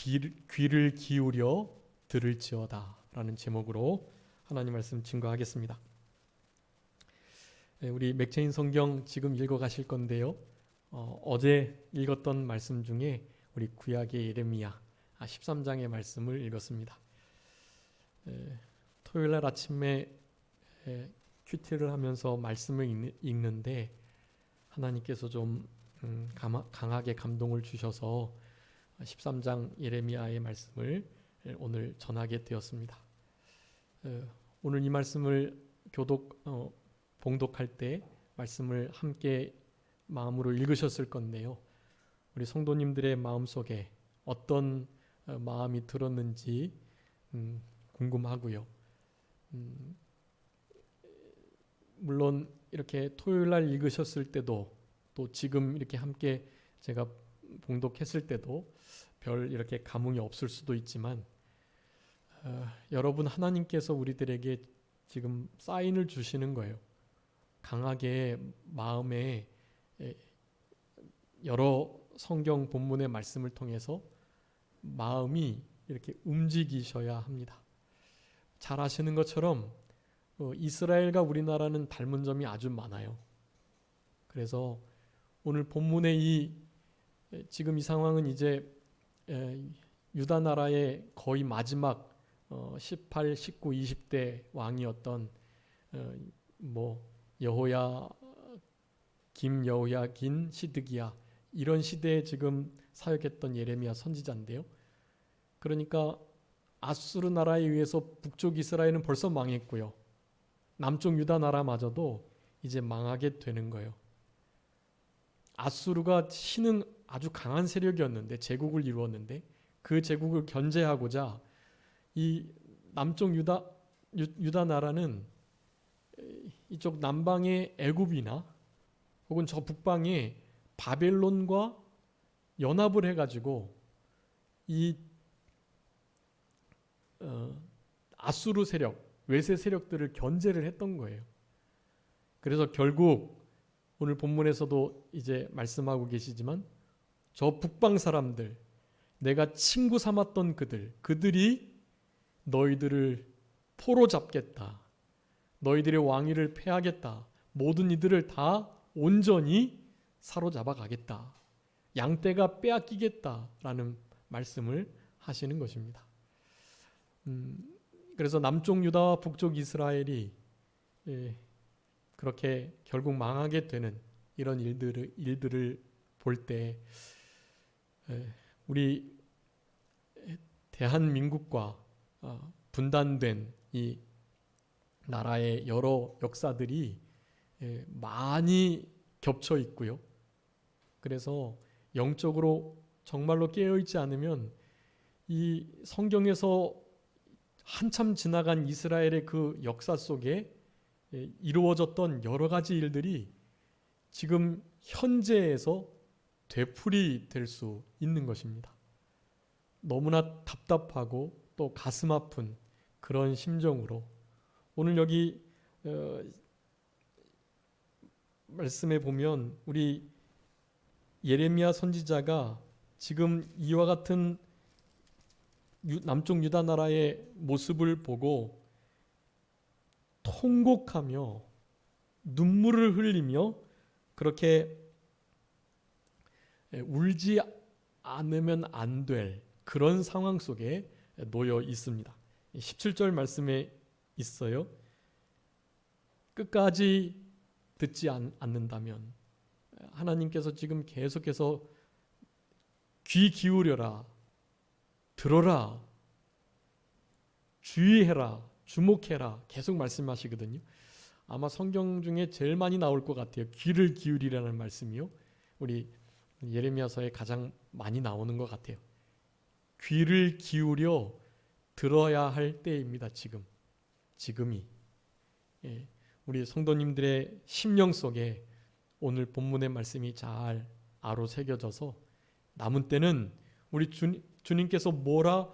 귀를 기울여 들을지어다 라는 제목으로 하나님 말씀 증거하겠습니다. 우리 맥체인 성경 지금 읽어가실 건데요. 어제 읽었던 말씀 중에 우리 구약의 예레미야 13장의 말씀을 읽었습니다. 토요일날 아침에 큐티를 하면서 말씀을 읽는데 하나님께서 좀 강하게 감동을 주셔서 13장 예레미야의 말씀을 오늘 전하게 되었습니다. 오늘 이 말씀을 봉독할 때 말씀을 함께 마음으로 읽으셨을 건데요. 우리 성도님들의 마음속에 어떤 마음이 들었는지 궁금하고요. 물론 이렇게 토요일날 읽으셨을 때도 또 지금 이렇게 함께 제가 봉독했을 때도 별 이렇게 감흥이 없을 수도 있지만 여러분 하나님께서 우리들에게 지금 사인을 주시는 거예요. 강하게 마음에 여러 성경 본문의 말씀을 통해서 마음이 이렇게 움직이셔야 합니다. 잘 아시는 것처럼 이스라엘과 우리나라는 닮은 점이 아주 많아요. 그래서 오늘 본문의 지금 이 상황은 이제 유다 나라의 거의 마지막 18, 19, 20대 왕이었던 여호야긴, 시드기야 이런 시대에 지금 사역했던 예레미야 선지자인데요. 그러니까 아수르 나라에 의해서 북쪽 이스라엘은 벌써 망했고요. 남쪽 유다 나라마저도 이제 망하게 되는 거예요. 아수르가 아주 강한 세력이었는데 제국을 이루었는데 그 제국을 견제하고자 이 남쪽 유다 나라는 이쪽 남방의 애굽이나 혹은 저 북방의 바벨론과 연합을 해가지고 이 아수르 세력, 외세 세력들을 견제를 했던 거예요. 그래서 결국 오늘 본문에서도 이제 말씀하고 계시지만 저 북방 사람들, 내가 친구 삼았던 그들이 너희들을 포로 잡겠다. 너희들의 왕위를 패하겠다. 모든 이들을 다 온전히 사로잡아 가겠다. 양떼가 빼앗기겠다라는 말씀을 하시는 것입니다. 그래서 남쪽 유다와 북쪽 이스라엘이 그렇게 결국 망하게 되는 이런 일들을 볼 때 우리 대한민국과 분단된 이 나라의 여러 역사들이 많이 겹쳐 있고요. 그래서 영적으로 정말로 깨어있지 않으면 이 성경에서 한참 지나간 이스라엘의 그 역사 속에 이루어졌던 여러 가지 일들이 지금 현재에서 되풀이 될 수 있는 것입니다. 너무나 답답하고 또 가슴 아픈 그런 심정으로 오늘 여기 말씀에 보면 우리 예레미야 선지자가 지금 이와 같은 남쪽 유다 나라의 모습을 보고 통곡하며 눈물을 흘리며 그렇게 울지 않으면 안 될 그런 상황 속에 놓여 있습니다. 17절 말씀에 있어요. 끝까지 듣지 않는다면 하나님께서 지금 계속해서 귀 기울여라, 들어라, 주의해라, 주목해라 계속 말씀하시거든요. 아마 성경 중에 제일 많이 나올 것 같아요. 귀를 기울이라는 말씀이요. 우리 예레미야서에 가장 많이 나오는 것 같아요. 귀를 기울여 들어야 할 때입니다. 지금이. 우리 성도님들의 심령 속에 오늘 본문의 말씀이 잘 아로 새겨져서 남은 때는 우리 주님께서 뭐라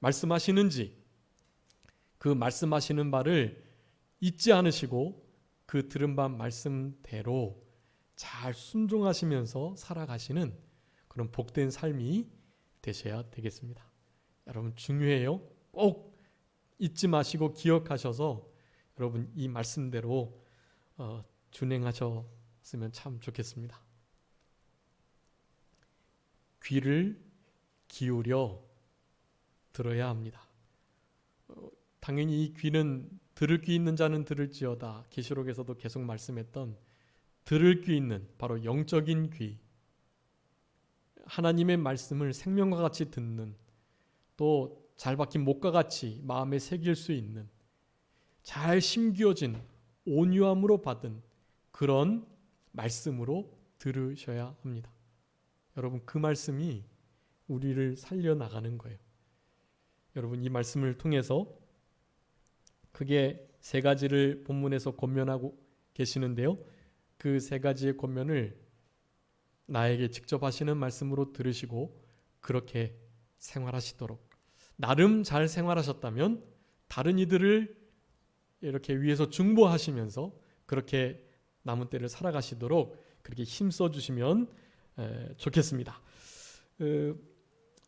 말씀하시는지 그 말씀하시는 바를 잊지 않으시고 그 들은 바 말씀대로 잘 순종하시면서 살아가시는 그런 복된 삶이 되셔야 되겠습니다. 여러분 중요해요. 꼭 잊지 마시고 기억하셔서 여러분 이 말씀대로 준행하셨으면 참 좋겠습니다. 귀를 기울여 들어야 합니다. 당연히 이 귀는 들을 귀 있는 자는 들을지어다. 계시록에서도 계속 말씀했던 들을 귀 있는 바로 영적인 귀, 하나님의 말씀을 생명과 같이 듣는, 또 잘 박힌 목과 같이 마음에 새길 수 있는, 잘 심겨진 온유함으로 받은 그런 말씀으로 들으셔야 합니다. 여러분 그 말씀이 우리를 살려나가는 거예요. 여러분 이 말씀을 통해서 크게 세 가지를 본문에서 권면하고 계시는데요. 그 세 가지의 권면을 나에게 직접 하시는 말씀으로 들으시고 그렇게 생활하시도록, 나름 잘 생활하셨다면 다른 이들을 이렇게 위에서 중보하시면서 그렇게 남은 때를 살아가시도록 그렇게 힘써 주시면 좋겠습니다.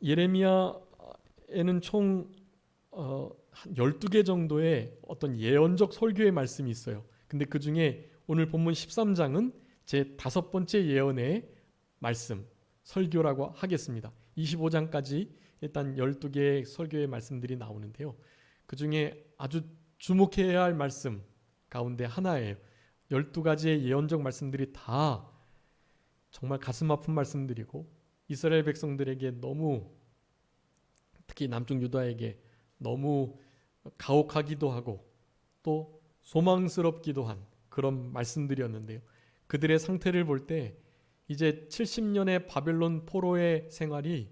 예레미야에는 총 12개 정도의 어떤 예언적 설교의 말씀이 있어요. 근데 그 중에 오늘 본문 13장은 제 5번째 예언의 말씀, 설교라고 하겠습니다. 25장까지 일단 12개의 설교의 말씀들이 나오는데요. 그 중에 아주 주목해야 할 말씀 가운데 하나예요. 12가지의 예언적 말씀들이 다 정말 가슴 아픈 말씀들이고 이스라엘 백성들에게 너무, 특히 남쪽 유다에게 너무 가혹하기도 하고 또 소망스럽기도 한 그런 말씀들이었는데요. 그들의 상태를 볼 때 이제 70년의 바벨론 포로의 생활이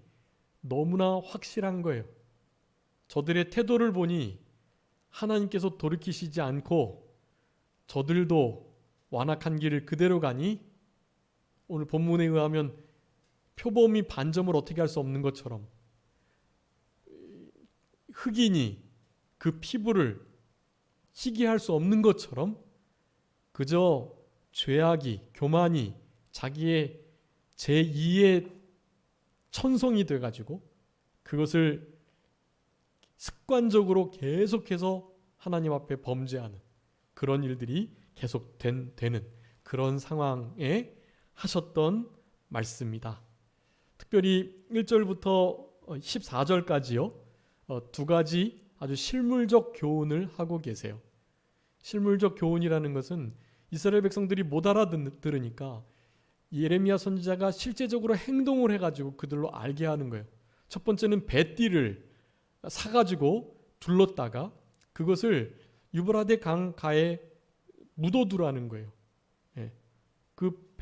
너무나 확실한 거예요. 저들의 태도를 보니 하나님께서 돌이키시지 않고 저들도 완악한 길을 그대로 가니 오늘 본문에 의하면 표범이 반점을 어떻게 할 수 없는 것처럼 흑인이 그 피부를 희귀할 수 없는 것처럼 그저 죄악이, 교만이 자기의 제2의 천성이 돼가지고 그것을 습관적으로 계속해서 하나님 앞에 범죄하는 그런 일들이 계속 되는 그런 상황에 하셨던 말씀이다. 특별히 1절부터 14절까지요. 두 가지 아주 실물적 교훈을 하고 계세요. 실물적 교훈이라는 것은 이스라엘 백성들이 못 알아들으니까 예레미야 선지자가 실제적으로 행동을 해가지고 그들로 알게 하는 거예요. 첫 번째는 배띠를 사가지고 둘렀다가 그것을 유브라데 강 가에 묻어두라는 거예요. 그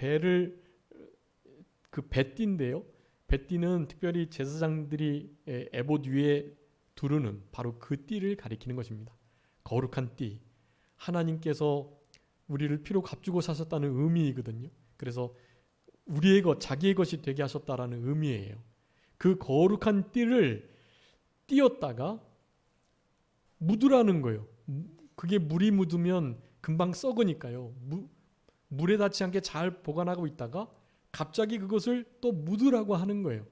배띠인데요. 배띠는 특별히 제사장들이 에봇 위에 두르는 바로 그 띠를 가리키는 것입니다. 거룩한 띠. 하나님께서 우리를 피로 값주고 사셨다는 의미이거든요. 그래서 우리의 것, 자기의 것이 되게 하셨다라는 의미예요. 그 거룩한 띠를 띄었다가 묻으라는 거예요. 그게 물이 묻으면 금방 썩으니까요. 물에 닿지 않게 잘 보관하고 있다가 갑자기 그것을 또 묻으라고 하는 거예요.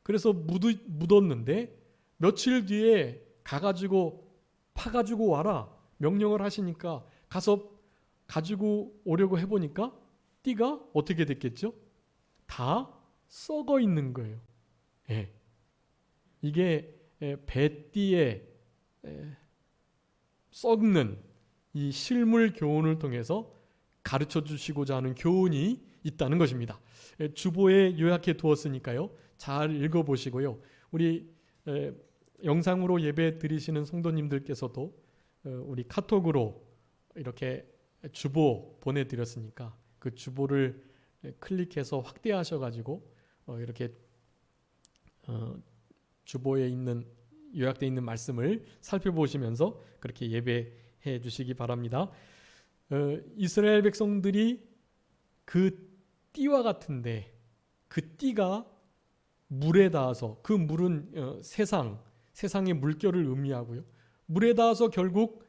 그래서 묻었는데 며칠 뒤에 가가지고 파가지고 와라 명령을 하시니까 가서 가지고 오려고 해보니까 띠가 어떻게 됐겠죠? 다 썩어 있는 거예요. 이게 배띠에 썩는 이 실물 교훈을 통해서 가르쳐 주시고자 하는 교훈이 있다는 것입니다. 주보에 요약해 두었으니까요. 잘 읽어보시고요. 우리 영상으로 예배 드리시는 성도님들께서도 우리 카톡으로 이렇게 주보 보내드렸으니까 그 주보를 클릭해서 확대하셔가지고 이렇게 주보에 있는 요약되어 있는 말씀을 살펴보시면서 그렇게 예배해 주시기 바랍니다. 이스라엘 백성들이 그 띠와 같은데 그 띠가 물에 닿아서 그 물은 세상의 물결을 의미하고요. 물에 닿아서 결국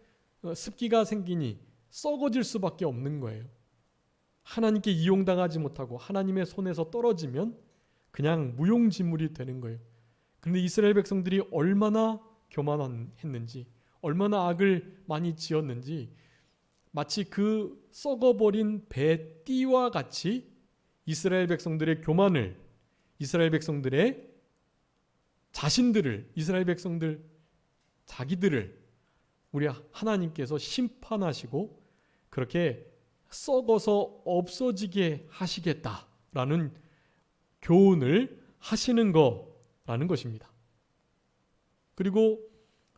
습기가 생기니 썩어질 수밖에 없는 거예요. 하나님께 이용당하지 못하고 하나님의 손에서 떨어지면 그냥 무용지물이 되는 거예요. 그런데 이스라엘 백성들이 얼마나 교만했는지, 얼마나 악을 많이 지었는지 마치 그 썩어버린 배 띠와 같이 이스라엘 백성들의 교만을, 이스라엘 백성들의 자신들을, 이스라엘 백성들 자기들을 우리 하나님께서 심판하시고 그렇게 썩어서 없어지게 하시겠다라는 교훈을 하시는 거라는 것입니다. 그리고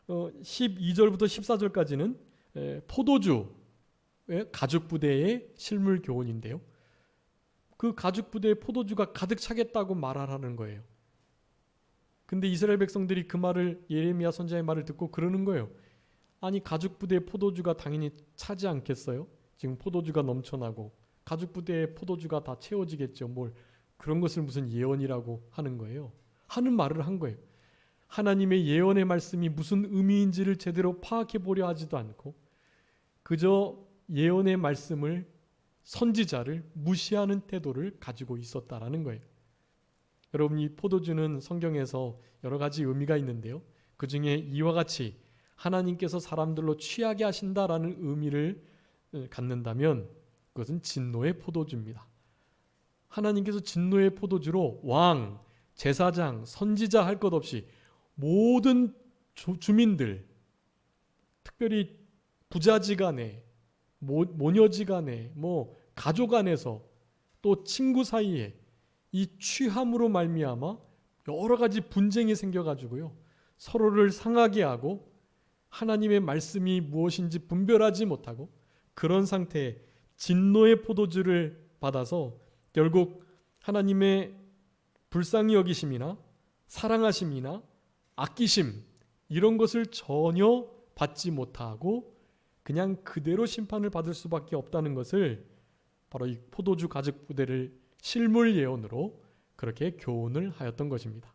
12절부터 14절까지는 포도주의 가죽 부대의 실물 교훈인데요. 그 가죽 부대에 포도주가 가득 차겠다고 말하라는 거예요. 근데 이스라엘 백성들이 그 말을, 예레미야 선지자의 말을 듣고 그러는 거예요. 아니, 가죽 부대에 포도주가 당연히 차지 않겠어요? 지금 포도주가 넘쳐나고 가죽 부대에 포도주가 다 채워지겠죠. 뭘 그런 것을 무슨 예언이라고 하는 거예요. 하는 말을 한 거예요. 하나님의 예언의 말씀이 무슨 의미인지를 제대로 파악해 보려 하지도 않고 그저 예언의 말씀을, 선지자를 무시하는 태도를 가지고 있었다라는 거예요. 여러분, 이 포도주는 성경에서 여러 가지 의미가 있는데요. 그 중에 이와 같이 하나님께서 사람들로 취하게 하신다라는 의미를 갖는다면 그것은 진노의 포도주입니다. 하나님께서 진노의 포도주로 왕, 제사장, 선지자 할 것 없이 모든 주민들, 특별히 부자지간에, 모녀지간에, 가족 안에서 또 친구 사이에 이 취함으로 말미암아 여러 가지 분쟁이 생겨가지고요, 서로를 상하게 하고 하나님의 말씀이 무엇인지 분별하지 못하고 그런 상태에 진노의 포도주를 받아서 결국 하나님의 불쌍히 여기심이나 사랑하심이나 아끼심, 이런 것을 전혀 받지 못하고 그냥 그대로 심판을 받을 수밖에 없다는 것을 바로 이 포도주 가죽 부대를 실물 예언으로 그렇게 교훈을 하였던 것입니다.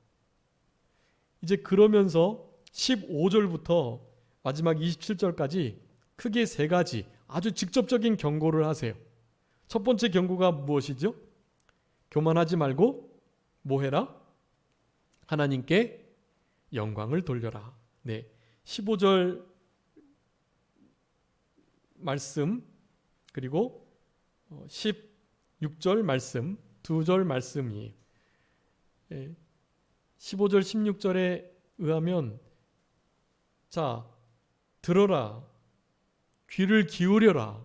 이제 그러면서 15절부터 마지막 27절까지 크게 세 가지 아주 직접적인 경고를 하세요. 첫 번째 경고가 무엇이죠? 교만하지 말고 뭐 해라? 하나님께 영광을 돌려라. 네, 15절 말씀 그리고 16절 말씀, 두 절 말씀이 15절 16절에 의하면 자, 들어라, 귀를 기울여라,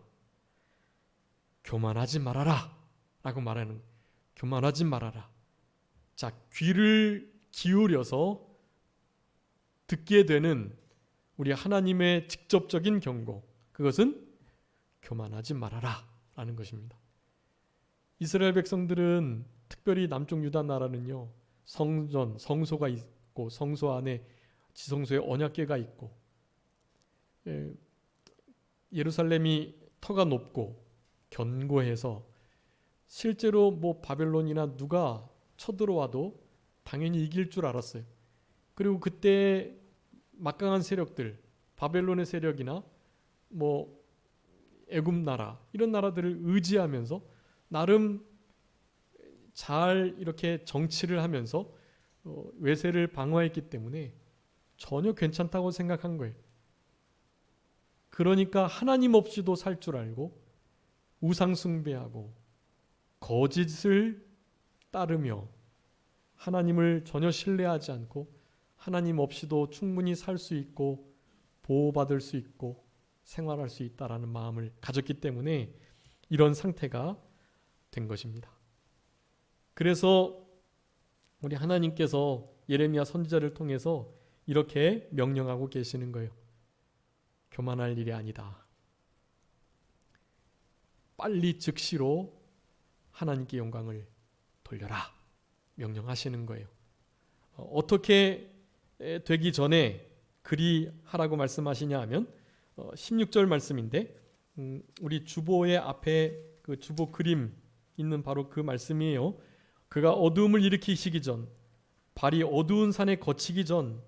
교만하지 말아라 라고 말하는, 교만하지 말아라. 자, 귀를 기울여서 듣게 되는 우리 하나님의 직접적인 경고, 그것은 교만하지 말아라 라는 것입니다. 이스라엘 백성들은, 특별히 남쪽 유다 나라는요, 성전, 성소가 있고 성소 안에 지성소에 언약궤가 있고 예루살렘이 터가 높고 견고해서 실제로 바벨론이나 누가 쳐들어와도 당연히 이길 줄 알았어요. 그리고 그때 막강한 세력들, 바벨론의 세력이나 애굽 나라, 이런 나라들을 의지하면서 나름 잘 이렇게 정치를 하면서 외세를 방어했기 때문에 전혀 괜찮다고 생각한 거예요. 그러니까 하나님 없이도 살 줄 알고 우상 숭배하고 거짓을 따르며 하나님을 전혀 신뢰하지 않고 하나님 없이도 충분히 살 수 있고 보호받을 수 있고 생활할 수 있다라는 마음을 가졌기 때문에 이런 상태가 된 것입니다. 그래서 우리 하나님께서 예레미야 선지자를 통해서 이렇게 명령하고 계시는 거예요. 교만할 일이 아니다. 빨리 즉시로 하나님께 영광을 돌려라 명령하시는 거예요. 어떻게 되기 전에 그리 하라고 말씀하시냐 하면 16절 말씀인데, 우리 주보의 앞에 그 주보 그림 있는 바로 그 말씀이에요. 그가 어두움을 일으키시기 전, 발이 어두운 산에 거치기 전,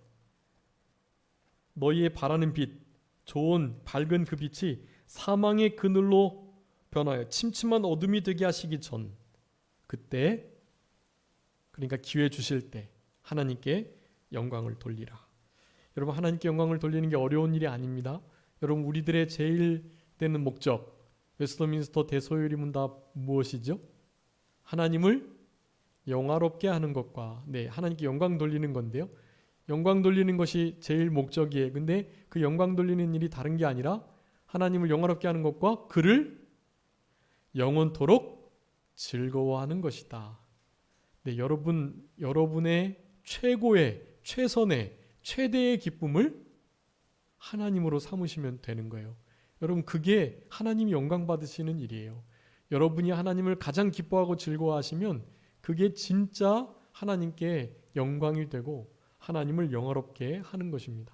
너희의 바라는 빛, 좋은 밝은 그 빛이 사망의 그늘로 변하여 침침한 어둠이 되게 하시기 전, 그때, 그러니까 기회 주실 때 하나님께 영광을 돌리라. 여러분, 하나님께 영광을 돌리는 게 어려운 일이 아닙니다. 여러분, 우리들의 제일 되는 목적, 웨스트민스터 대소요리문 다 무엇이죠? 하나님을 영화롭게 하는 것과 하나님께 영광 돌리는 건데요. 영광 돌리는 것이 제일 목적이에요. 근데 그 영광 돌리는 일이 다른 게 아니라 하나님을 영화롭게 하는 것과 그를 영원토록 즐거워하는 것이다. 여러분의 최고의, 최선의, 최대의 기쁨을 하나님으로 삼으시면 되는 거예요. 여러분, 그게 하나님이 영광 받으시는 일이에요. 여러분이 하나님을 가장 기뻐하고 즐거워하시면 그게 진짜 하나님께 영광이 되고 하나님을 영화롭게 하는 것입니다.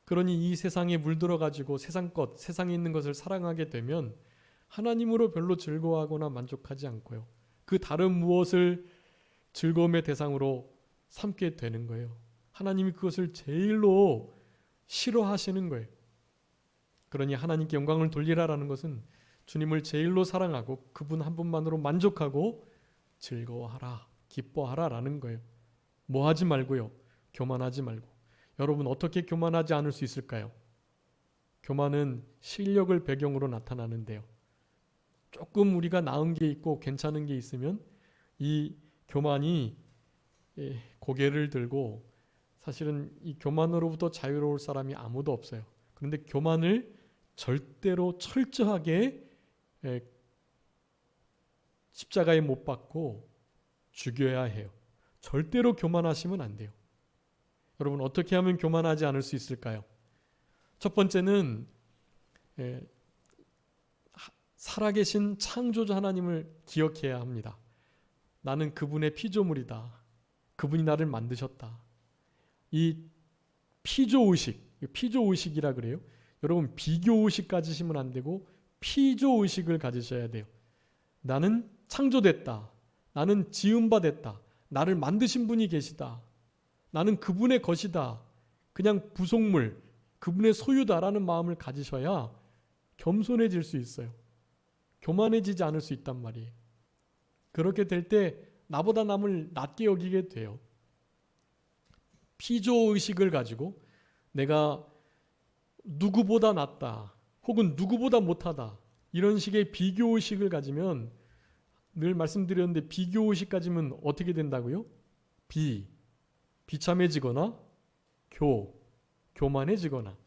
그러니 이 세상에 물들어 가지고 세상 것, 세상에 있는 것을 사랑하게 되면 하나님으로 별로 즐거워하거나 만족하지 않고요. 그 다른 무엇을 즐거움의 대상으로 삼게 되는 거예요. 하나님이 그것을 제일로 싫어하시는 거예요. 그러니 하나님께 영광을 돌리라라는 것은 주님을 제일로 사랑하고 그분 한 분만으로 만족하고 즐거워하라, 기뻐하라라는 거예요. 뭐 하지 말고요. 교만하지 말고. 여러분, 어떻게 교만하지 않을 수 있을까요? 교만은 실력을 배경으로 나타나는데요. 조금 우리가 나은 게 있고 괜찮은 게 있으면 이 교만이 고개를 들고, 사실은 이 교만으로부터 자유로울 사람이 아무도 없어요. 그런데 교만을 절대로 철저하게 십자가에 못 박고 죽여야 해요. 절대로 교만하시면 안 돼요. 여러분, 어떻게 하면 교만하지 않을 수 있을까요? 첫 번째는 살아계신 창조주 하나님을 기억해야 합니다. 나는 그분의 피조물이다. 그분이 나를 만드셨다. 이 피조의식이라 그래요. 여러분, 비교의식 가지시면 안 되고 피조의식을 가지셔야 돼요. 나는 창조됐다. 나는 지음바 됐다. 나를 만드신 분이 계시다. 나는 그분의 것이다. 그냥 부속물, 그분의 소유다라는 마음을 가지셔야 겸손해질 수 있어요. 교만해지지 않을 수 있단 말이에요. 그렇게 될 때 나보다 남을 낮게 여기게 돼요. 피조의식을 가지고 내가 누구보다 낫다, 혹은 누구보다 못하다, 이런 식의 비교의식을 가지면, 늘 말씀드렸는데 비교의식 가지면 어떻게 된다고요? 비참해지거나 교만해지거나.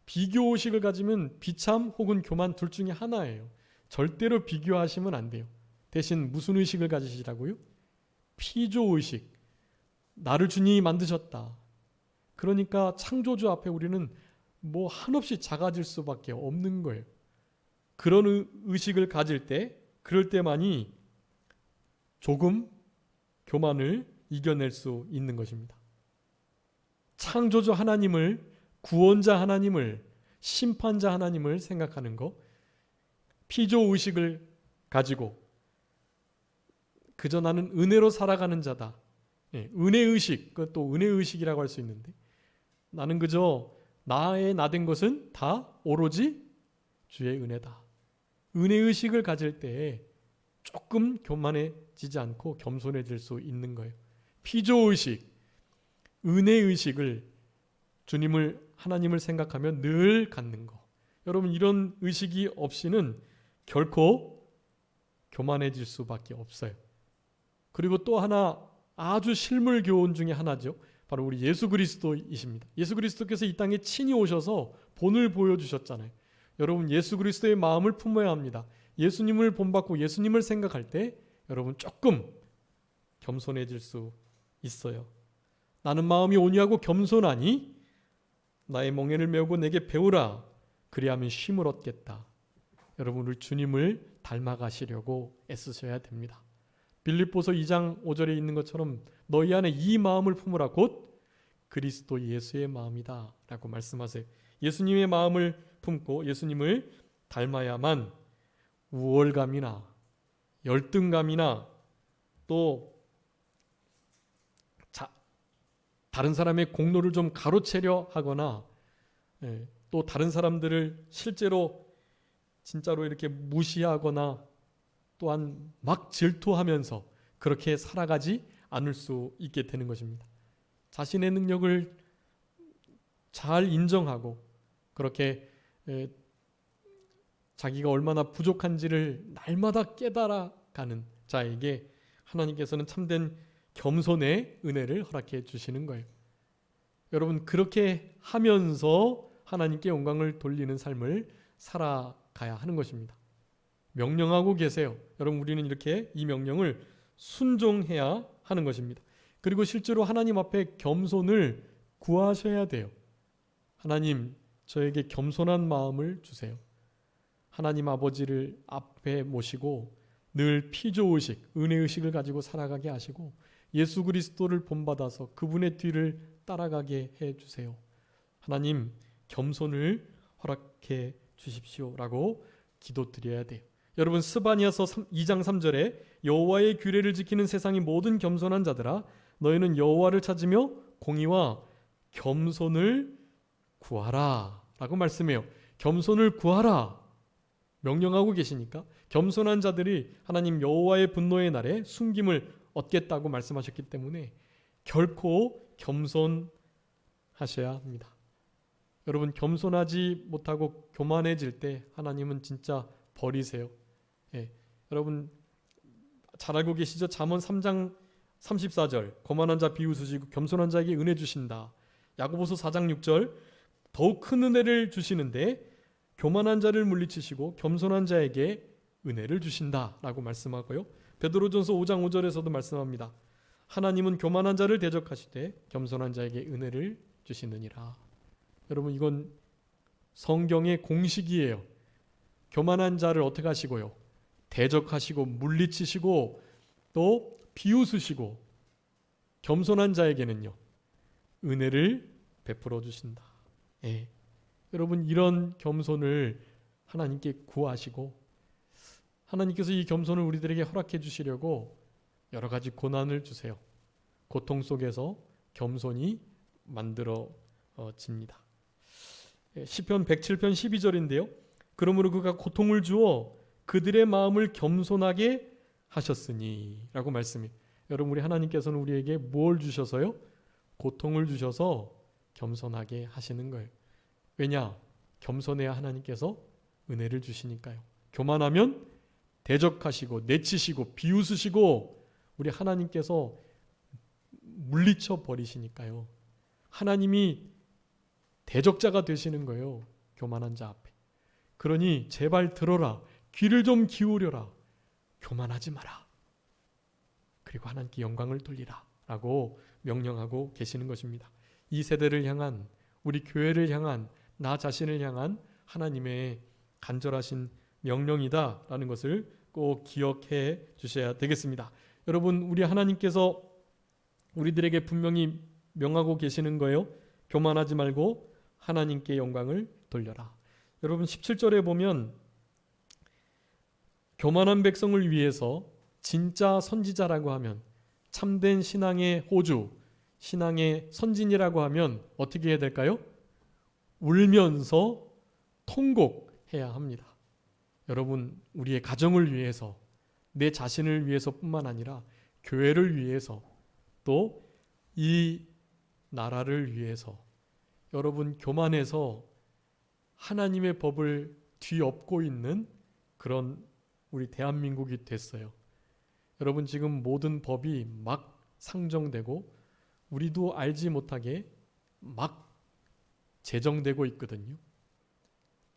비교의식을 가지면 비참 혹은 교만 둘 중에 하나예요. 절대로 비교하시면 안 돼요. 대신 무슨 의식을 가지시라고요? 피조의식. 나를 주님이 만드셨다. 그러니까 창조주 앞에 우리는 뭐 한없이 작아질 수밖에 없는 거예요. 그런 의식을 가질 때, 그럴 때만이 조금 교만을 이겨낼 수 있는 것입니다. 창조주 하나님을, 구원자 하나님을, 심판자 하나님을 생각하는 것, 피조의식을 가지고 그저 나는 은혜로 살아가는 자다. 은혜의식, 그것도 은혜의식이라고 할 수 있는데, 나는 그저 나의 나된 것은 다 오로지 주의 은혜다. 은혜의식을 가질 때 조금 교만해지지 않고 겸손해질 수 있는 거예요. 피조의식, 은혜의식을, 하나님을 생각하며 늘 갖는 거. 여러분, 이런 의식이 없이는 결코 교만해질 수밖에 없어요. 그리고 또 하나, 아주 실물 교훈 중에 하나죠. 바로 우리 예수 그리스도이십니다. 예수 그리스도께서 이 땅에 친히 오셔서 본을 보여주셨잖아요. 여러분, 예수 그리스도의 마음을 품어야 합니다. 예수님을 본받고 예수님을 생각할 때 여러분 조금 겸손해질 수 있어요. 나는 마음이 온유하고 겸손하니 나의 멍에를 메우고 내게 배우라. 그리하면 쉼을 얻겠다. 여러분, 우리 주님을 닮아가시려고 애쓰셔야 됩니다. 빌립보서 2장 5절에 있는 것처럼 너희 안에 이 마음을 품으라. 곧 그리스도 예수의 마음이다 라고 말씀하세요. 예수님의 마음을 품고 예수님을 닮아야만 우월감이나 열등감이나 또 다른 사람의 공로를 좀 가로채려 하거나 또 다른 사람들을 진짜로 이렇게 무시하거나 또한 막 질투하면서 그렇게 살아가지 않을 수 있게 되는 것입니다. 자신의 능력을 잘 인정하고 그렇게 자기가 얼마나 부족한지를 날마다 깨달아가는 자에게 하나님께서는 참된 겸손의 은혜를 허락해 주시는 거예요. 여러분, 그렇게 하면서 하나님께 영광을 돌리는 삶을 살아가야 하는 것입니다. 명령하고 계세요. 여러분, 우리는 이렇게 이 명령을 순종해야 하는 것입니다. 그리고 실제로 하나님 앞에 겸손을 구하셔야 돼요. 하나님, 저에게 겸손한 마음을 주세요. 하나님 아버지를 앞에 모시고 늘 피조의식, 은혜의식을 가지고 살아가게 하시고 예수 그리스도를 본받아서 그분의 뒤를 따라가게 해주세요. 하나님, 겸손을 허락해 주십시오라고 기도드려야 돼요. 여러분, 스바냐서 2장 3절에 여호와의 규례를 지키는 세상의 모든 겸손한 자들아, 너희는 여호와를 찾으며 공의와 겸손을 구하라 라고 말씀해요. 겸손을 구하라 명령하고 계시니까 겸손한 자들이 하나님 여호와의 분노의 날에 숨김을 얻겠다고 말씀하셨기 때문에 결코 겸손하셔야 합니다. 여러분, 겸손하지 못하고 교만해질 때 하나님은 진짜 버리세요. 여러분 잘 알고 계시죠? 잠언 3장 34절, 거만한 자 비웃으시고 겸손한 자에게 은혜 주신다. 야고보서 4장 6절, 더욱 큰 은혜를 주시는데 교만한 자를 물리치시고 겸손한 자에게 은혜를 주신다라고 말씀하고요. 베드로전서 5장 5절에서도 말씀합니다. 하나님은 교만한 자를 대적하시되 겸손한 자에게 은혜를 주시느니라. 여러분, 이건 성경의 공식이에요. 교만한 자를 어떻게 하시고요? 대적하시고 물리치시고 또 비웃으시고 겸손한 자에게는요, 은혜를 베풀어 주신다. 여러분, 이런 겸손을 하나님께 구하시고 하나님께서 이 겸손을 우리들에게 허락해 주시려고 여러 가지 고난을 주세요. 고통 속에서 겸손이 만들어집니다. 시편 107편 12절인데요. 그러므로 그가 고통을 주어 그들의 마음을 겸손하게 하셨으니 라고 말씀해요. 여러분, 우리 하나님께서는 우리에게 뭘 주셔서요? 고통을 주셔서 겸손하게 하시는 거예요. 왜냐? 겸손해야 하나님께서 은혜를 주시니까요. 교만하면 대적하시고 내치시고 비웃으시고 우리 하나님께서 물리쳐 버리시니까요. 하나님이 대적자가 되시는 거예요. 교만한 자 앞에. 그러니 제발 들어라. 귀를 좀 기울여라. 교만하지 마라. 그리고 하나님께 영광을 돌리라 라고 명령하고 계시는 것입니다. 이 세대를 향한, 우리 교회를 향한, 나 자신을 향한 하나님의 간절하신 명령이다라는 것을 꼭 기억해 주셔야 되겠습니다. 여러분, 우리 하나님께서 우리들에게 분명히 명하고 계시는 거예요. 교만하지 말고 하나님께 영광을 돌려라. 여러분, 17절에 보면 교만한 백성을 위해서 진짜 선지자라고 하면, 참된 신앙의 호주, 신앙의 선진이라고 하면 어떻게 해야 될까요? 울면서 통곡해야 합니다. 여러분, 우리의 가정을 위해서, 내 자신을 위해서뿐만 아니라 교회를 위해서, 또 이 나라를 위해서 여러분, 교만해서 하나님의 법을 뒤엎고 있는 그런 우리 대한민국이 됐어요. 여러분, 지금 모든 법이 막 상정되고 우리도 알지 못하게 막 제정되고 있거든요.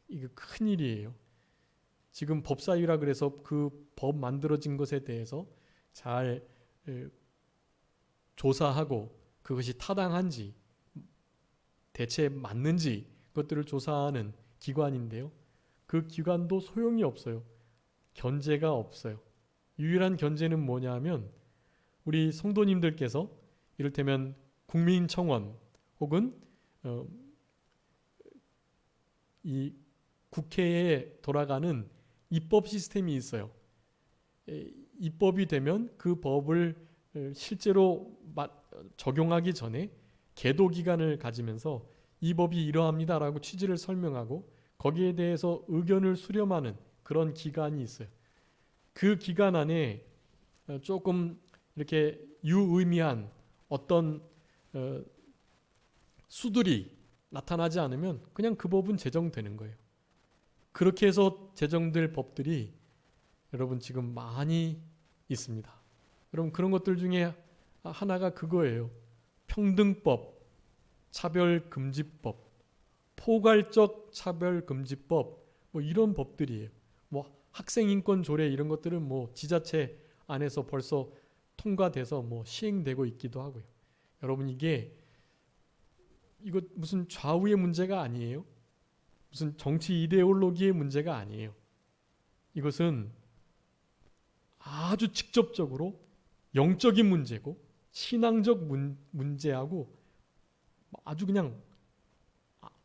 이거 큰일이에요. 지금 법사위라 그래서 그 법 만들어진 것에 대해서 잘 조사하고 그것이 타당한지 대체 맞는지 그것들을 조사하는 기관인데요. 그 기관도 소용이 없어요. 견제가 없어요. 유일한 견제는 뭐냐 하면 우리 성도님들께서 이를테면 국민청원 혹은 이 국회에 돌아가는 입법 시스템이 있어요. 입법이 되면 그 법을 실제로 적용하기 전에 계도 기간을 가지면서 이 법이 이러합니다라고 취지를 설명하고 거기에 대해서 의견을 수렴하는 그런 기간이 있어요. 그 기간 안에 조금 이렇게 유의미한 어떤 수들이 나타나지 않으면 그냥 그 법은 제정되는 거예요. 그렇게 해서 제정될 법들이 여러분 지금 많이 있습니다. 여러분 그런 것들 중에 하나가 그거예요. 평등법, 차별금지법, 포괄적 차별금지법, 뭐 이런 법들이에요. 뭐 학생인권조례 이런 것들은 뭐 지자체 안에서 벌써 통과돼서 뭐 시행되고 있기도 하고요. 여러분 이거 무슨 좌우의 문제가 아니에요. 무슨 정치 이데올로기의 문제가 아니에요. 이것은 아주 직접적으로 영적인 문제고 신앙적 문제하고 아주 그냥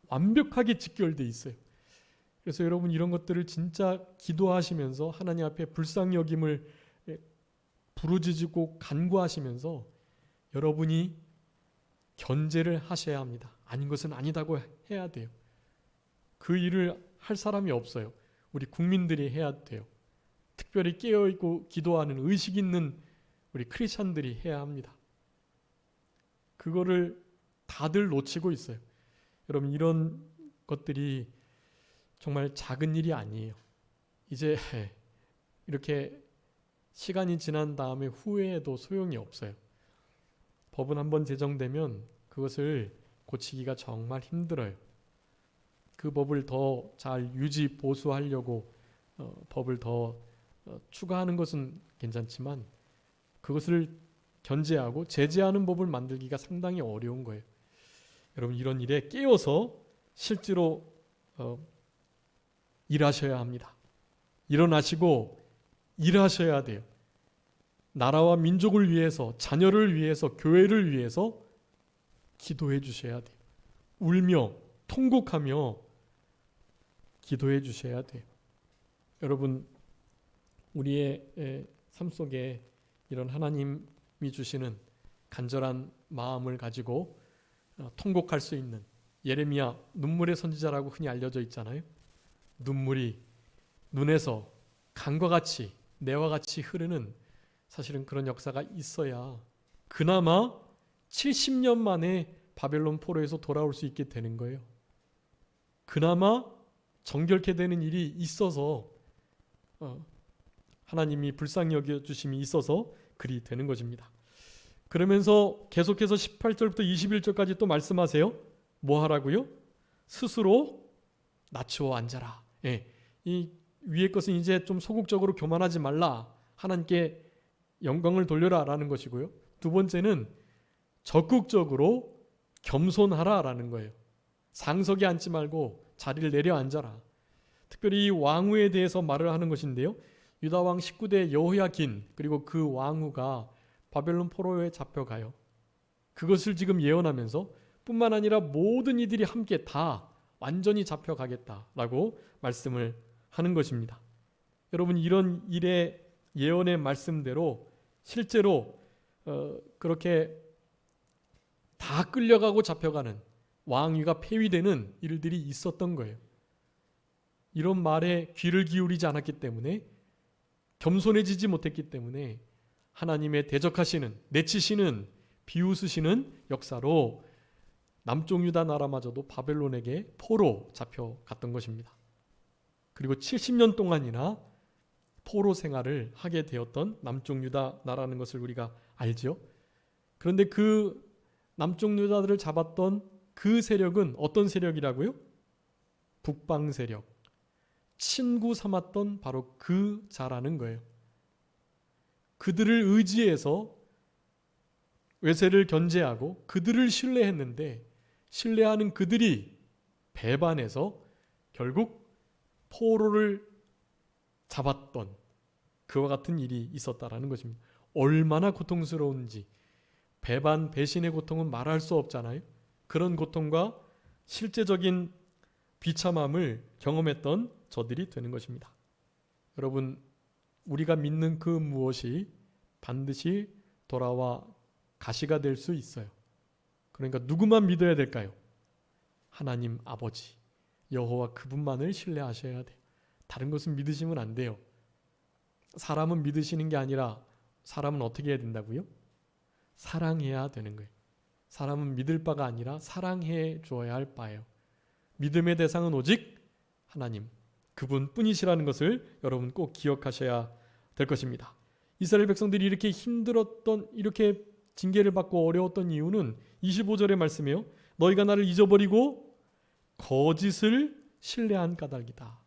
완벽하게 직결돼 있어요. 그래서 여러분 이런 것들을 진짜 기도하시면서 하나님 앞에 불쌍히 여김을 부르짖고 간구하시면서 여러분이 견제를 하셔야 합니다. 아닌 것은 아니다고 해야 돼요. 그 일을 할 사람이 없어요. 우리 국민들이 해야 돼요. 특별히 깨어있고 기도하는 의식 있는 우리 크리스찬들이 해야 합니다. 그거를 다들 놓치고 있어요. 여러분 이런 것들이 정말 작은 일이 아니에요. 이제 이렇게 시간이 지난 다음에 후회해도 소용이 없어요. 법은 한번 제정되면 그것을 고치기가 정말 힘들어요. 그 법을 더 잘 유지 보수하려고 법을 더 추가하는 것은 괜찮지만 그것을 견제하고 제재하는 법을 만들기가 상당히 어려운 거예요. 여러분 이런 일에 깨어서 실제로 일하셔야 합니다. 일어나시고 일하셔야 돼요. 나라와 민족을 위해서, 자녀를 위해서, 교회를 위해서 기도해 주셔야 돼요. 울며 통곡하며 기도해 주셔야 돼요. 여러분 우리의 삶 속에 이런 하나님이 주시는 간절한 마음을 가지고 통곡할 수 있는 예레미야 눈물의 선지자라고 흔히 알려져 있잖아요. 눈물이 눈에서 강과 같이 내와 같이 흐르는 사실은 그런 역사가 있어야 그나마 70년 만에 바벨론 포로에서 돌아올 수 있게 되는 거예요. 그나마 정결케 되는 일이 있어서 하나님이 불쌍히 여겨주심이 있어서 그리 되는 것입니다. 그러면서 계속해서 18절부터 21절까지 또 말씀하세요. 뭐 하라고요? 스스로 낮추어 앉아라. 이 위의 것은 이제 좀 소극적으로 교만하지 말라. 하나님께 영광을 돌려라 라는 것이고요. 두 번째는 적극적으로 겸손하라 라는 거예요. 상석에 앉지 말고 자리를 내려앉아라. 특별히 이 왕후에 대해서 말을 하는 것인데요. 유다왕 19대 여호야긴 그리고 그 왕후가 바벨론 포로에 잡혀가요. 그것을 지금 예언하면서 뿐만 아니라 모든 이들이 함께 다 완전히 잡혀가겠다라고 말씀을 하는 것입니다. 여러분 이런 일의 예언의 말씀대로 실제로 그렇게 다 끌려가고 잡혀가는 왕위가 폐위되는 일들이 있었던 거예요. 이런 말에 귀를 기울이지 않았기 때문에 겸손해지지 못했기 때문에 하나님의 대적하시는 내치시는 비웃으시는 역사로 남쪽 유다 나라마저도 바벨론에게 포로 잡혀갔던 것입니다. 그리고 70년 동안이나 포로 생활을 하게 되었던 남쪽 유다 나라는 것을 우리가 알죠. 그런데 그 남쪽 유다들을 잡았던 그 세력은 어떤 세력이라고요? 북방 세력. 친구 삼았던 바로 그 자라는 거예요. 그들을 의지해서 외세를 견제하고 그들을 신뢰했는데 신뢰하는 그들이 배반해서 결국 포로를 잡았던 그와 같은 일이 있었다라는 것입니다. 얼마나 고통스러운지 배반, 배신의 고통은 말할 수 없잖아요. 그런 고통과 실제적인 비참함을 경험했던 저들이 되는 것입니다. 여러분 우리가 믿는 그 무엇이 반드시 돌아와 가시가 될 수 있어요. 그러니까 누구만 믿어야 될까요? 하나님 아버지 여호와 그분만을 신뢰하셔야 돼요. 다른 것은 믿으시면 안 돼요. 사람은 믿으시는 게 아니라 사람은 어떻게 해야 된다고요? 사랑해야 되는 거예요. 사람은 믿을 바가 아니라 사랑해 주어야 할 바예요. 믿음의 대상은 오직 하나님, 그분뿐이시라는 것을 여러분 꼭 기억하셔야 될 것입니다. 이스라엘 백성들이 이렇게 힘들었던, 이렇게 징계를 받고 어려웠던 이유는 25절의 말씀이에요. 너희가 나를 잊어버리고 거짓을 신뢰한 까닭이다.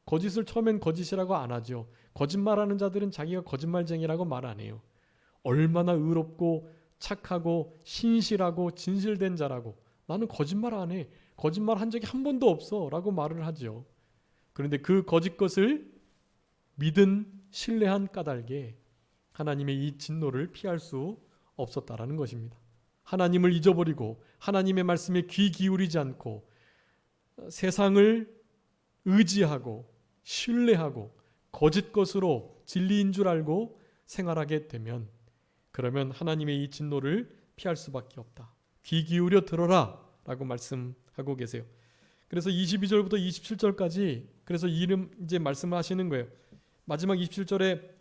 거짓을 처음엔 거짓이라고 안 하죠. 거짓말하는 자들은 자기가 거짓말쟁이라고 말 안 해요. 얼마나 의롭고 착하고 신실하고 진실된 자라고, 나는 거짓말 안 해, 거짓말 한 적이 한 번도 없어 라고 말을 하죠. 그런데 그 거짓 것을 믿은 신뢰한 까닭에 하나님의 이 진노를 피할 수 없었다라는 것입니다. 하나님을 잊어버리고 하나님의 말씀에 귀 기울이지 않고 세상을 의지하고 신뢰하고 거짓 것으로 진리인 줄 알고 생활하게 되면, 그러면 하나님의 이 진노를 피할 수밖에 없다. 귀 기울여 들어라 라고 말씀하고 계세요. 그래서 22절부터 27절까지 그래서 이제 말씀하시는 거예요. 마지막 27절에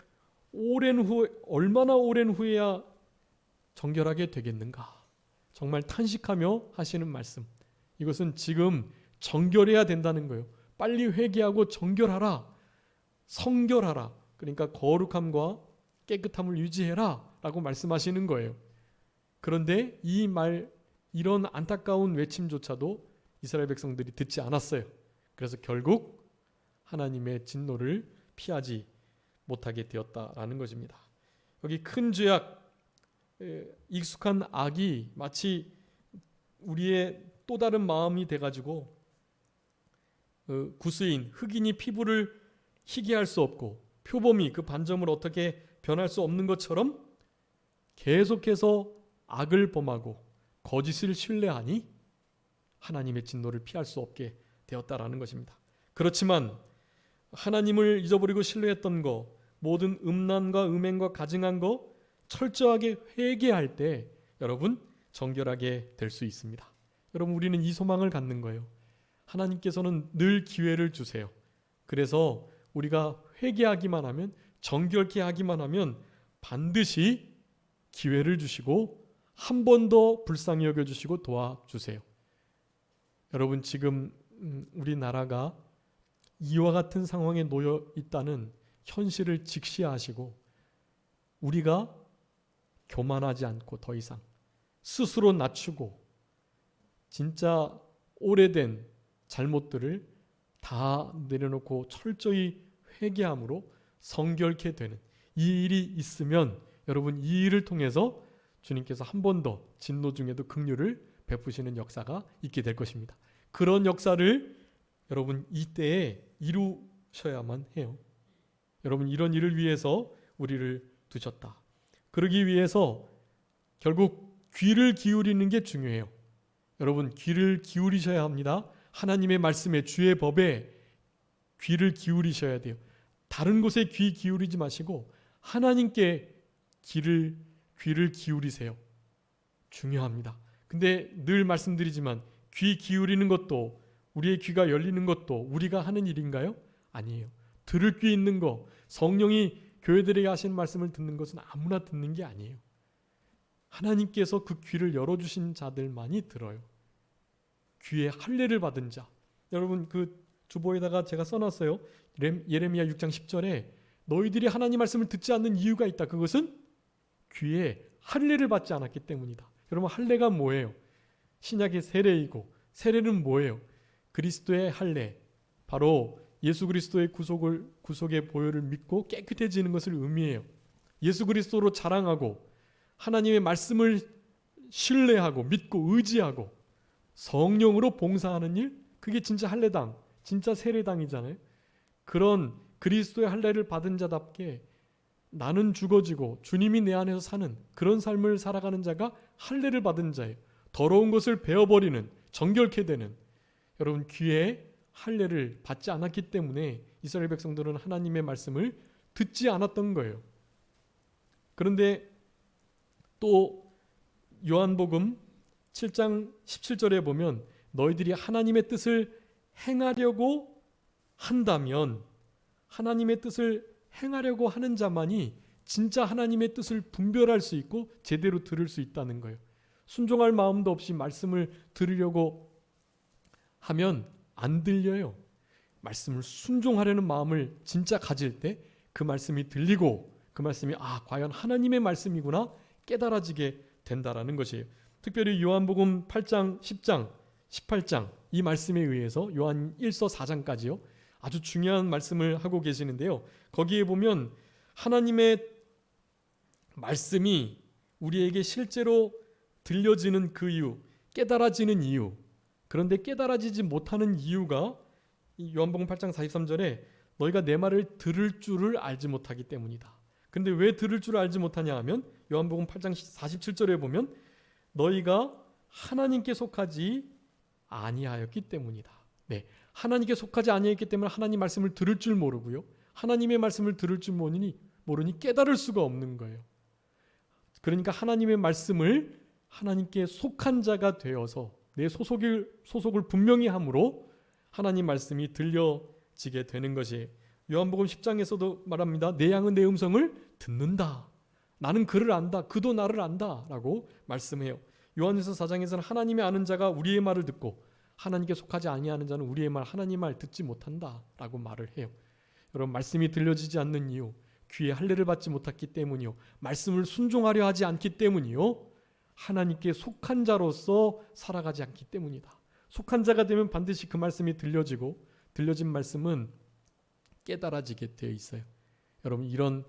얼마나 오랜 후에야 정결하게 되겠는가, 정말 탄식하며 하시는 말씀. 이것은 지금 정결해야 된다는 거예요. 빨리 회개하고 정결하라, 성결하라, 그러니까 거룩함과 깨끗함을 유지해라 라고 말씀하시는 거예요. 그런데 이런 안타까운 외침조차도 이스라엘 백성들이 듣지 않았어요. 그래서 결국 하나님의 진노를 피하지 못하게 되었다라는 것입니다. 여기 큰 죄악, 익숙한 악이 마치 우리의 또 다른 마음이 돼가지고 구스인, 흑인이 피부를 희게 할 수 없고 표범이 그 반점을 어떻게 변할 수 없는 것처럼 계속해서 악을 범하고 거짓을 신뢰하니 하나님의 진노를 피할 수 없게 되었다라는 것입니다. 그렇지만 하나님을 잊어버리고 신뢰했던 거, 모든 음란과 음행과 가증한 거 철저하게 회개할 때 여러분 정결하게 될 수 있습니다. 여러분, 우리는 이 소망을 갖는 거예요. 하나님께서는 늘 기회를 주세요. 그래서 우리가 회개하기만 하면, 정결케 하기만 하면 반드시 기회를 주시고 한 번 더 불쌍히 여겨주시고 도와주세요. 여러분, 지금 우리나라가 이와 같은 상황에 놓여 있다는 현실을 직시하시고 우리가 교만하지 않고 더 이상 스스로 낮추고 진짜 오래된 잘못들을 다 내려놓고 철저히 회개함으로 성결케 되는 이 일이 있으면 여러분, 이 일을 통해서 주님께서 한 번 더 진노 중에도 긍휼을 베푸시는 역사가 있게 될 것입니다. 그런 역사를 여러분 이때에 이루셔야만 해요. 여러분, 이런 일을 위해서 우리를 두셨다. 그러기 위해서 결국 귀를 기울이는 게 중요해요. 여러분, 귀를 기울이셔야 합니다. 하나님의 말씀에, 주의 법에 귀를 기울이셔야 돼요. 다른 곳에 귀 기울이지 마시고 하나님께 귀를 기울이세요. 중요합니다. 근데 늘 말씀드리지만 귀 기울이는 것도, 우리의 귀가 열리는 것도 우리가 하는 일인가요? 아니에요. 들을 귀 있는 거, 성령이 교회들에게 하시는 말씀을 듣는 것은 아무나 듣는 게 아니에요. 하나님께서 그 귀를 열어주신 자들만이 들어요. 귀에 할례를 받은 자. 여러분, 그 주보에다가 제가 써놨어요. 예레미야 6장 10절에 너희들이 하나님 말씀을 듣지 않는 이유가 있다. 그것은 귀에 할례를 받지 않았기 때문이다. 여러분, 할례가 뭐예요? 신약의 세례이고, 세례는 뭐예요? 그리스도의 할례, 바로 예수 그리스도의 구속의 보혈을 믿고 깨끗해지는 것을 의미해요. 예수 그리스도로 자랑하고 하나님의 말씀을 신뢰하고 믿고 의지하고 성령으로 봉사하는 일, 그게 진짜 할례당, 진짜 세례당이잖아요. 그런 그리스도의 할례를 받은 자답게 나는 죽어지고 주님이 내 안에서 사는 그런 삶을 살아가는 자가 할례를 받은 자예요. 더러운 것을 베어버리는, 정결케 되는. 여러분, 귀에 할례를 받지 않았기 때문에 이스라엘 백성들은 하나님의 말씀을 듣지 않았던 거예요. 그런데 또 요한복음 7장 17절에 보면 너희들이 하나님의 뜻을 행하려고 한다면, 하나님의 뜻을 행하려고 하는 자만이 진짜 하나님의 뜻을 분별할 수 있고 제대로 들을 수 있다는 거예요. 순종할 마음도 없이 말씀을 들으려고 하면 안 들려요. 말씀을 순종하려는 마음을 진짜 가질 때 그 말씀이 들리고 그 말씀이 과연 하나님의 말씀이구나 깨달아지게 된다라는 것이에요. 특별히 요한복음 8장, 10장, 18장 이 말씀에 의해서 요한 1서 4장까지요. 아주 중요한 말씀을 하고 계시는데요. 거기에 보면 하나님의 말씀이 우리에게 실제로 들려지는 그 이유, 깨달아지는 이유, 그런데 깨달아지지 못하는 이유가 요한복음 8장 43절에 너희가 내 말을 들을 줄을 알지 못하기 때문이다. 근데 왜 들을 줄을 알지 못하냐 하면 요한복음 8장 47절에 보면 너희가 하나님께 속하지 아니하였기 때문이다. 네, 하나님께 속하지 아니하였기 때문에 하나님 말씀을 들을 줄 모르고요. 하나님의 말씀을 들을 줄 모르니 깨달을 수가 없는 거예요. 그러니까 하나님의 말씀을 하나님께 속한 자가 되어서 내 소속을 분명히 함으로 하나님 말씀이 들려지게 되는 것이 요한복음 10장에서도 말합니다. 내 양은 내 음성을 듣는다. 나는 그를 안다. 그도 나를 안다. 라고 말씀해요. 요한일서 4장에서는 하나님의 아는 자가 우리의 말을 듣고 하나님께 속하지 아니하는 자는 우리의 말 하나님 말 듣지 못한다. 라고 말을 해요. 여러분 말씀이 들려지지 않는 이유 귀에 할례를 받지 못했기 때문이요. 말씀을 순종하려 하지 않기 때문이요. 하나님께 속한 자로서 살아가지 않기 때문이다. 속한 자가 되면 반드시 그 말씀이 들려지고 들려진 말씀은 깨달아지게 되어 있어요. 여러분 이런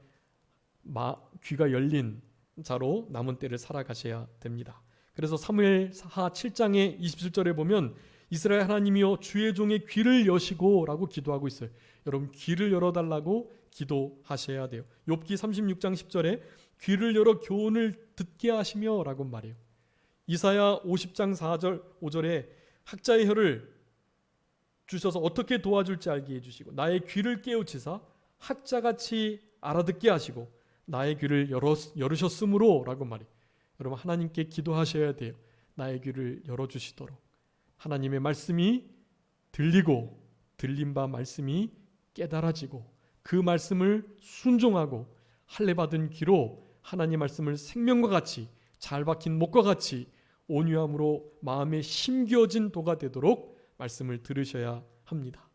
귀가 열린 자로 남은 때를 살아가셔야 됩니다. 그래서 사무엘하 7장의 27절에 보면 이스라엘 하나님이여 주의 종의 귀를 여시고 라고 기도하고 있어요. 여러분 귀를 열어달라고 기도하셔야 돼요. 욥기 36장 10절에 귀를 열어 교훈을 듣게 하시며 라고 말해요. 이사야 50장 4절 5절에 학자의 혀를 주셔서 어떻게 도와줄지 알게 해주시고 나의 귀를 깨우치사 학자같이 알아듣게 하시고 나의 귀를 열으셨으므로 라고 말해요. 여러분 하나님께 기도하셔야 돼요. 나의 귀를 열어주시도록 하나님의 말씀이 들리고 들린 바 말씀이 깨달아지고 그 말씀을 순종하고 할례받은 귀로 하나님 말씀을 생명과 같이 잘 박힌 목과 같이 온유함으로 마음에 심겨진 도가 되도록 말씀을 들으셔야 합니다.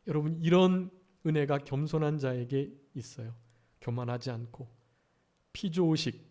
여러분 이런 은혜가 겸손한 자에게 있어요. 교만하지 않고 피조의식,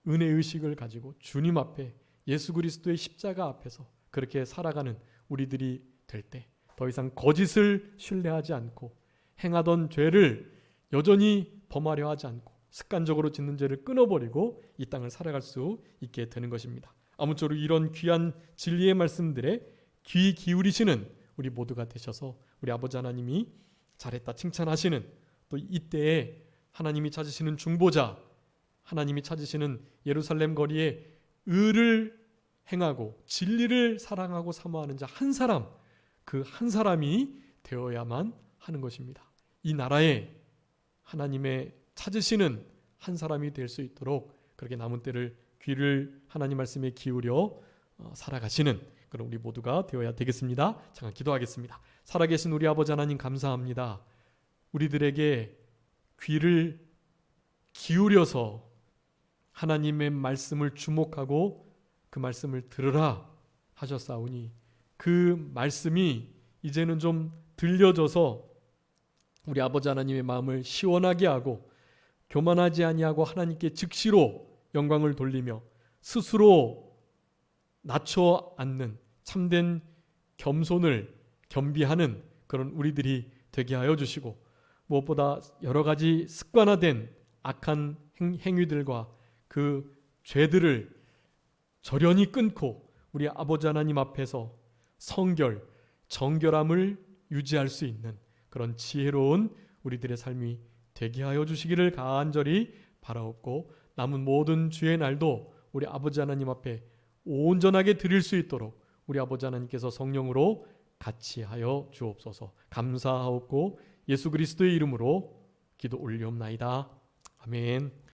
은혜의식을 가지고 주님 앞에 예수 그리스도의 십자가 앞에서 그렇게 살아가는 우리들이 될 때 더 이상 거짓을 신뢰하지 않고 행하던 죄를 여전히 범하려 하지 않고 습관적으로 짓는 죄를 끊어버리고 이 땅을 살아갈 수 있게 되는 것입니다. 아무쪼록 이런 귀한 진리의 말씀들에 귀 기울이시는 우리 모두가 되셔서 우리 아버지 하나님이 잘했다 칭찬하시는 또 이때에 하나님이 찾으시는 중보자 하나님이 찾으시는 예루살렘 거리에 의를 행하고 진리를 사랑하고 사모하는 자 한 사람 그 한 사람이 되어야만 하는 것입니다. 이 나라에 하나님의 찾으시는 한 사람이 될 수 있도록 그렇게 남은 때를 귀를 하나님 말씀에 기울여 살아가시는 그런 우리 모두가 되어야 되겠습니다. 잠깐 기도하겠습니다. 살아계신 우리 아버지 하나님 감사합니다. 우리들에게 귀를 기울여서 하나님의 말씀을 주목하고 그 말씀을 들으라 하셨사오니 그 말씀이 이제는 좀 들려져서 우리 아버지 하나님의 마음을 시원하게 하고 교만하지 아니하고 하나님께 즉시로 영광을 돌리며 스스로 낮춰 앉는 참된 겸손을 겸비하는 그런 우리들이 되게 하여 주시고 무엇보다 여러 가지 습관화된 악한 행위들과 그 죄들을 절연히 끊고 우리 아버지 하나님 앞에서 성결, 정결함을 유지할 수 있는 그런 지혜로운 우리들의 삶이 되게 하여 주시기를 간절히 바라옵고 남은 모든 주의 날도 우리 아버지 하나님 앞에 온전하게 드릴 수 있도록 우리 아버지 하나님께서 성령으로 같이 하여 주옵소서. 감사하옵고 예수 그리스도의 이름으로 기도 올리옵나이다. 아멘.